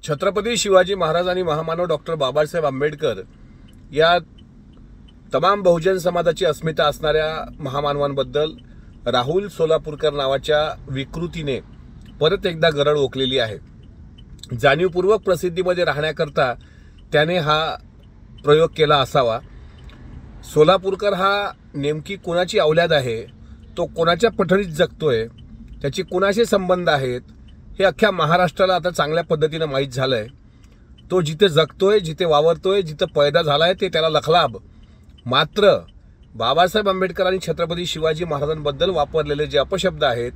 छत्रपती शिवाजी महाराज आणि महामानव डॉक्टर बाबासाहेब आंबेडकर या तमाम बहुजन समाजाची अस्मिता असणाऱ्या महामानवांबद्दल राहुल सोलापूरकर नावाच्या विकृतीने परत एकदा गरळ ओकलेली आहे। जाणीवपूर्वक प्रसिद्धीमध्ये राहण्याकरता त्याने हा प्रयोग केला असावा। सोलापूरकर हा नेमकी कोणाची औलाद आहे, तो कोणाच्या पठडीत जगतोय, त्याची कोणाशी संबंध आहेत हे अख्ख्या महाराष्ट्राला आता चांगल्या पद्धतीने माहीत झालंय। तो जिथे जगतोय, जिथे वावरतोय, जिथे पैदा झालाय ते त्याला लखलाभ। मात्र बाबासाहेब आंबेडकर आणि छत्रपती शिवाजी महाराजांबद्दल वापरलेले जे अपशब्द आहेत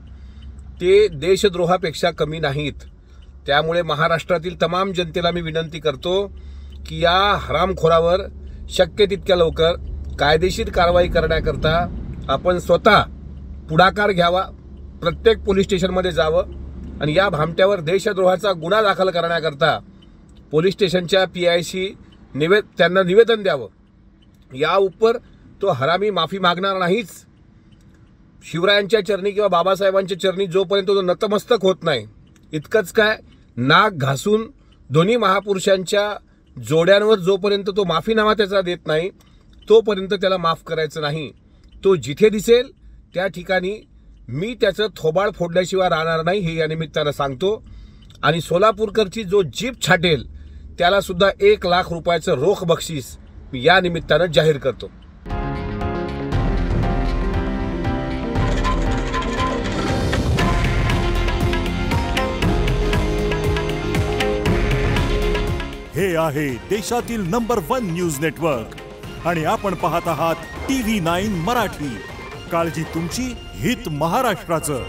ते देशद्रोहापेक्षा कमी नाहीत। त्यामुळे महाराष्ट्रातील तमाम जनतेला मी विनंती करतो की या हरामखोरावर शक्य तितक्या लवकर कायदेशीर कारवाई करण्याकरता आपण स्वतः पुढाकार घ्यावा। प्रत्येक पोलीस स्टेशनमध्ये जावं आणि या भामट्यावर देशद्रोहाचा गुन्हा दाखल करण्याकरता पोलीस स्टेशनच्या PIशी त्यांना निवेदन द्यावं। या उपर तो हरामी माफी मागणार नाहीच। शिवरायांच्या चरणी किंवा बाबासाहेबांच्या चरणी जोपर्यंत तो नतमस्तक होत नाही, इतकंच काय, नाक घासून दोन्ही महापुरुषांच्या जोड्यांवर जोपर्यंत तो माफीनामा त्याचा देत नाही तोपर्यंत त्याला माफ करायचं नाही। तो जिथे दिसेल त्या ठिकाणी मी त्याचं थोबाड फोडल्याशिवाय राहणार नाही हे या निमित्तानं सांगतो। आणि सोलापूरकरची जो जीभ छाटेल त्याला सुद्धा 1 लाख रुपयाचं रोख बक्षीस मी या निमित्तानं जाहीर करतो। हे आहे देशातील नंबर 1 न्यूज नेटवर्क आणि आपण पाहत आहात TV9 मराठी। काळजी तुमची, हित महाराष्ट्राचं।